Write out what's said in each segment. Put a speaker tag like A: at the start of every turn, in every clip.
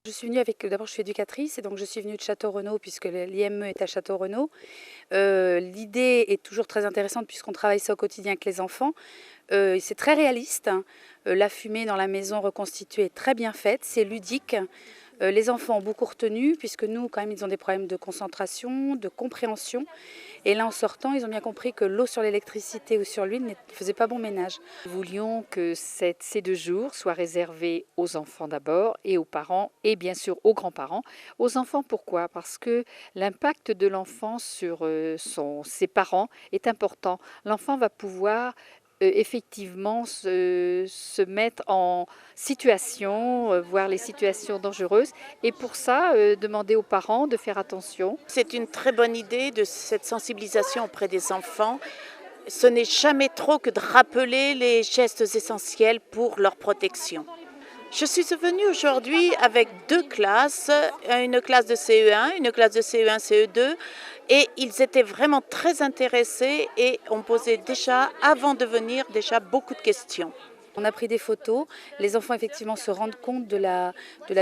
A: Je suis venue d'abord je suis éducatrice et donc je suis venue de Château-Renaud puisque l'IME est à Château-Renaud. L'idée est toujours très intéressante puisqu'on travaille ça au quotidien avec les enfants. C'est très réaliste, hein. La fumée dans la maison reconstituée est très bien faite, c'est ludique. Les enfants ont beaucoup retenu puisque nous, quand même, ils ont des problèmes de concentration, de compréhension. Et là, en sortant, ils ont bien compris que l'eau sur l'électricité ou sur l'huile ne faisait pas bon ménage.
B: Nous voulions que ces 2 jours soient réservés aux enfants d'abord et aux parents et bien sûr aux grands-parents. Aux enfants, pourquoi? Parce que l'impact de l'enfant sur ses parents est important. L'enfant va pouvoir effectivement se mettre en situation, voir les situations dangereuses et pour ça, demander aux parents de faire attention.
C: C'est une très bonne idée de cette sensibilisation auprès des enfants. Ce n'est jamais trop que de rappeler les gestes essentiels pour leur protection. Je suis venue aujourd'hui avec 2 classes, une classe de CE1, une classe de CE1, CE2, et ils étaient vraiment très intéressés et ont posé déjà, avant de venir, déjà beaucoup de questions.
A: On a pris des photos. Les enfants, effectivement, se rendent compte de la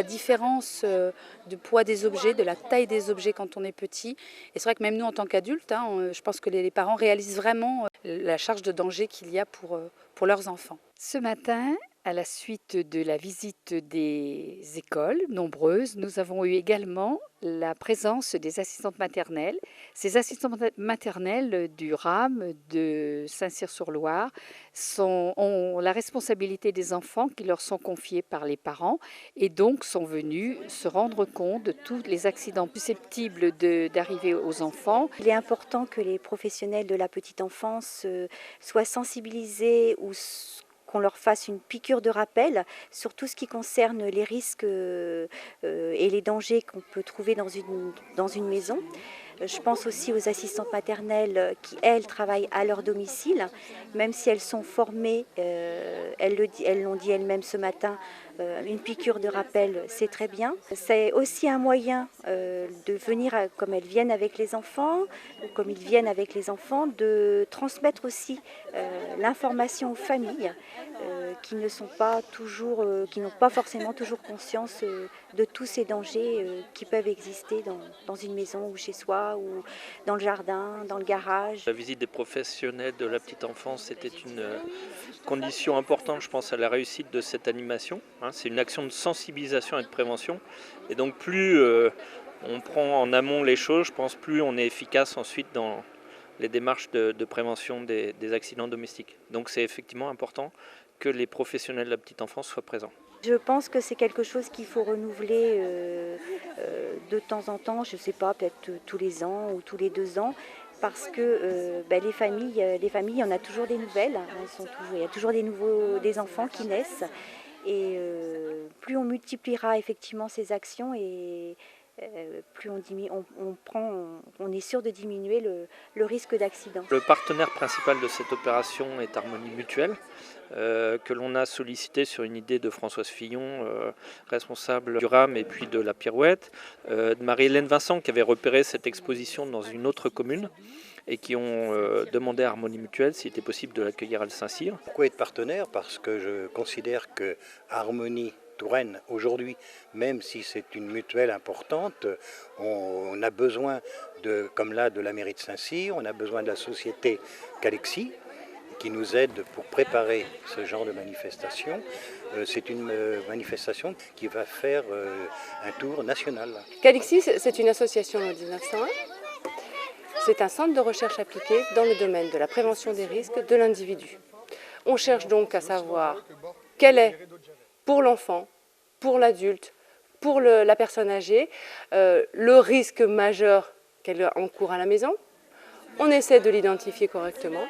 A: différence du poids des objets, de la taille des objets quand on est petit. Et c'est vrai que même nous, en tant qu'adultes, hein, je pense que les parents réalisent vraiment la charge de danger qu'il y a pour leurs enfants.
B: Ce matin, à la suite de la visite des écoles nombreuses, nous avons eu également la présence des assistantes maternelles. Ces assistantes maternelles du RAM de Saint-Cyr-sur-Loire ont la responsabilité des enfants qui leur sont confiés par les parents et donc sont venus se rendre compte de tous les accidents susceptibles d'arriver aux enfants.
D: Il est important que les professionnels de la petite enfance soient sensibilisés ou qu'on leur fasse une piqûre de rappel sur tout ce qui concerne les risques et les dangers qu'on peut trouver dans une maison. Je pense aussi aux assistantes maternelles qui, elles, travaillent à leur domicile, même si elles sont formées, elles l'ont dit elles-mêmes ce matin, une piqûre de rappel, c'est très bien. C'est aussi un moyen de venir, comme elles viennent avec les enfants, ou comme ils viennent avec les enfants, de transmettre aussi l'information aux familles qui ne sont pas toujours, qui n'ont pas forcément toujours conscience de tous ces dangers qui peuvent exister dans une maison ou chez soi ou dans le jardin, dans le garage.
E: La visite des professionnels de la petite enfance était une condition importante, je pense, à la réussite de cette animation. C'est une action de sensibilisation et de prévention. Et donc plus on prend en amont les choses, je pense plus on est efficace ensuite dans les démarches de prévention des accidents domestiques. Donc c'est effectivement important que les professionnels de la petite enfance soient présents.
D: Je pense que c'est quelque chose qu'il faut renouveler de temps en temps, je ne sais pas, peut-être tous les ans ou tous les 2 ans, parce que les familles, il y en a toujours des nouvelles, il y a toujours des enfants qui naissent, et plus on multipliera effectivement ces actions et plus on est sûr de diminuer le risque d'accident.
E: Le partenaire principal de cette opération est Harmonie Mutuelle, que l'on a sollicité sur une idée de Françoise Fillon, responsable du RAM et puis de la Pirouette, de Marie-Hélène Vincent qui avait repéré cette exposition dans une autre commune et qui ont demandé à Harmonie Mutuelle s'il était possible de l'accueillir à Saint-Cyr.
F: Pourquoi être partenaire? Parce que je considère que Harmonie Touraine, aujourd'hui, même si c'est une mutuelle importante, on a besoin, comme là de la mairie de Saint-Cyr, on a besoin de la société Calexi, qui nous aide pour préparer ce genre de manifestation. C'est une manifestation qui va faire un tour national.
G: Calixi, c'est une association en 1901. C'est un centre de recherche appliqué dans le domaine de la prévention des risques de l'individu. On cherche donc à savoir quel est, pour l'enfant, pour l'adulte, pour la personne âgée, le risque majeur qu'elle encourt à la maison. On essaie de l'identifier correctement,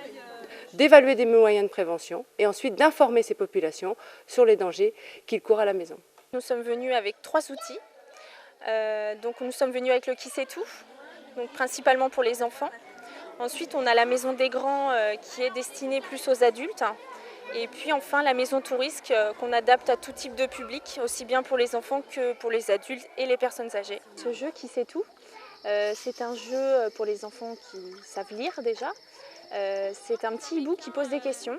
G: d'évaluer des moyens de prévention et ensuite d'informer ces populations sur les dangers qu'ils courent à la maison.
H: Nous sommes venus avec 3 outils. Donc nous sommes venus avec le Qui sait tout, donc principalement pour les enfants. Ensuite, on a la maison des grands qui est destinée plus aux adultes. Et puis enfin la maison tout risque qu'on adapte à tout type de public, aussi bien pour les enfants que pour les adultes et les personnes âgées. Ce jeu Qui sait tout, c'est un jeu pour les enfants qui savent lire déjà. C'est un petit hibou qui pose des questions.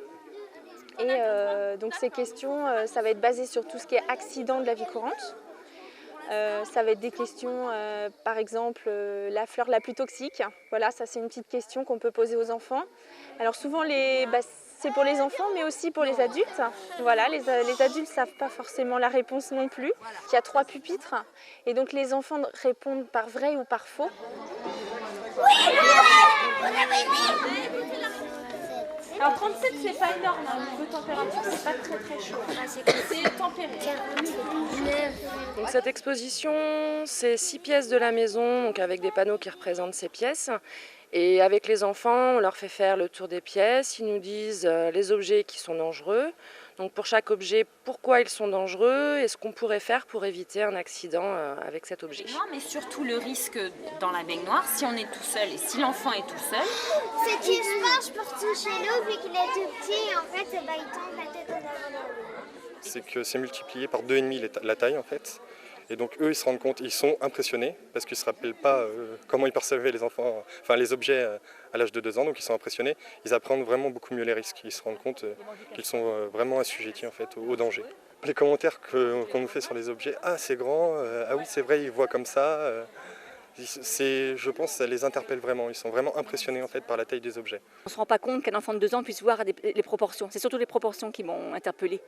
H: Et donc ces questions, ça va être basé sur tout ce qui est accident de la vie courante. Ça va être des questions, par exemple, la fleur la plus toxique. Voilà, ça c'est une petite question qu'on peut poser aux enfants. Alors souvent, c'est pour les enfants, mais aussi pour les adultes. Voilà, les adultes ne savent pas forcément la réponse non plus. Il y a 3 pupitres, et donc les enfants répondent par vrai ou par faux. Alors 37, c'est pas énorme, niveau température, c'est pas très chaud. C'est tempéré.
I: Donc cette exposition, c'est 6 pièces de la maison, donc avec des panneaux qui représentent ces pièces. Et avec les enfants, on leur fait faire le tour des pièces. Ils nous disent les objets qui sont dangereux. Donc pour chaque objet, pourquoi ils sont dangereux et ce qu'on pourrait faire pour éviter un accident avec cet objet.
J: Mais surtout le risque dans la baignoire, si on est tout seul et si l'enfant est tout seul.
K: C'est qu'il se marche pour toucher l'eau, vu qu'il est tout petit, et en fait, il tombe la tête en avant.
L: C'est que c'est multiplié par 2,5 la taille en fait. Et donc eux, ils se rendent compte, ils sont impressionnés parce qu'ils ne se rappellent pas comment ils percevaient les enfants, enfin les objets à l'âge de 2 ans, donc ils sont impressionnés. Ils apprennent vraiment beaucoup mieux les risques, ils se rendent compte qu'ils sont vraiment assujettis en fait au danger. Les commentaires qu'on nous fait sur les objets, ah c'est grand, ah oui c'est vrai, ils voient comme ça. Je pense que ça les interpelle vraiment, ils sont vraiment impressionnés en fait par la taille des objets.
M: On ne se rend pas compte qu'un enfant de 2 ans puisse voir les proportions, c'est surtout les proportions qui m'ont interpellée.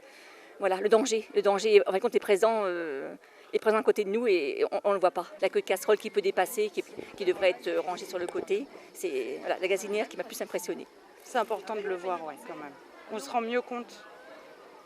M: Voilà, le danger, en fin de compte, est présent à côté de nous et on ne le voit pas. La queue de casserole qui peut dépasser, qui devrait être rangée sur le côté, c'est la gazinière qui m'a plus impressionnée.
N: C'est important de le voir, ouais, quand même. On se rend mieux compte.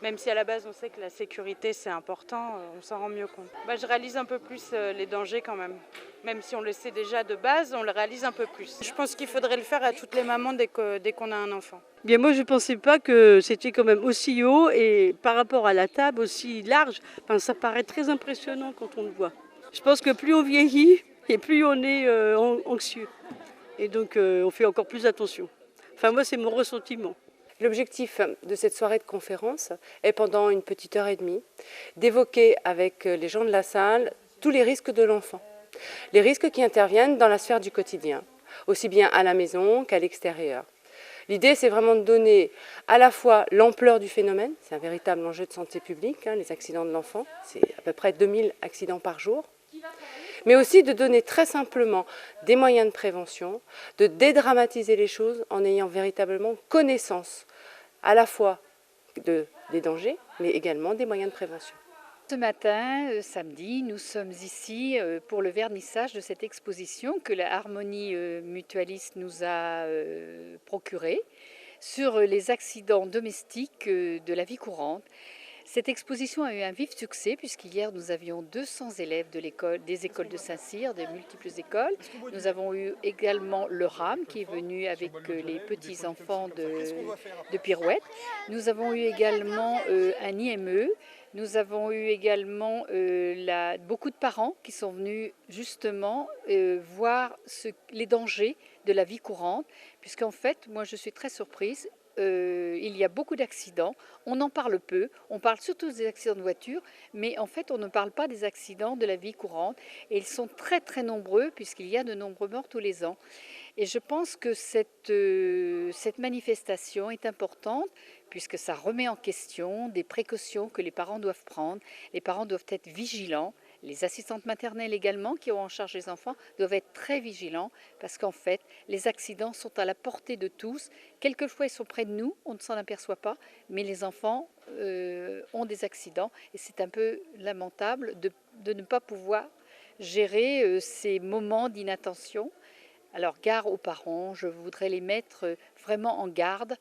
N: Même si à la base on sait que la sécurité c'est important, on s'en rend mieux compte. Je réalise un peu plus les dangers quand même. Même si on le sait déjà de base, on le réalise un peu plus. Je pense qu'il faudrait le faire à toutes les mamans dès qu'on a un enfant.
O: Bien moi je ne pensais pas que c'était quand même aussi haut et par rapport à la table aussi large. Enfin, ça paraît très impressionnant quand on le voit. Je pense que plus on vieillit et plus on est anxieux. Et donc on fait encore plus attention. Enfin moi c'est mon ressentiment.
G: L'objectif de cette soirée de conférence est pendant une petite heure et demie d'évoquer avec les gens de la salle tous les risques de l'enfant. Les risques qui interviennent dans la sphère du quotidien, aussi bien à la maison qu'à l'extérieur. L'idée, c'est vraiment de donner à la fois l'ampleur du phénomène, c'est un véritable enjeu de santé publique, les accidents de l'enfant, c'est à peu près 2000 accidents par jour, mais aussi de donner très simplement des moyens de prévention, de dédramatiser les choses en ayant véritablement connaissance à la fois des dangers, mais également des moyens de prévention.
B: Ce matin, samedi, nous sommes ici pour le vernissage de cette exposition que la Harmonie Mutualiste nous a procurée sur les accidents domestiques de la vie courante. Cette exposition a eu un vif succès puisqu'hier nous avions 200 élèves des écoles de Saint-Cyr, de multiples écoles. Nous avons eu également le RAM qui est venu avec les petits-enfants de Pirouette. Nous avons eu également un IME. Nous avons eu également beaucoup de parents qui sont venus justement voir les dangers de la vie courante puisqu'en fait, moi je suis très surprise. Il y a beaucoup d'accidents, on en parle peu, on parle surtout des accidents de voiture, mais en fait on ne parle pas des accidents de la vie courante et ils sont très très nombreux puisqu'il y a de nombreux morts tous les ans. Et je pense que cette manifestation est importante puisque ça remet en question des précautions que les parents doivent prendre. Les parents doivent être vigilants. Les assistantes maternelles également, qui ont en charge les enfants, doivent être très vigilants parce qu'en fait, les accidents sont à la portée de tous. Quelquefois, ils sont près de nous, on ne s'en aperçoit pas, mais les enfants ont des accidents et c'est un peu lamentable de ne pas pouvoir gérer ces moments d'inattention. Alors, gare aux parents, je voudrais les mettre vraiment en garde.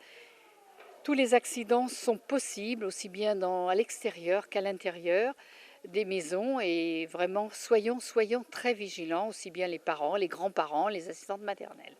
B: Tous les accidents sont possibles, aussi bien à l'extérieur qu'à l'intérieur des maisons et vraiment soyons très vigilants, aussi bien les parents, les grands-parents, les assistantes maternelles.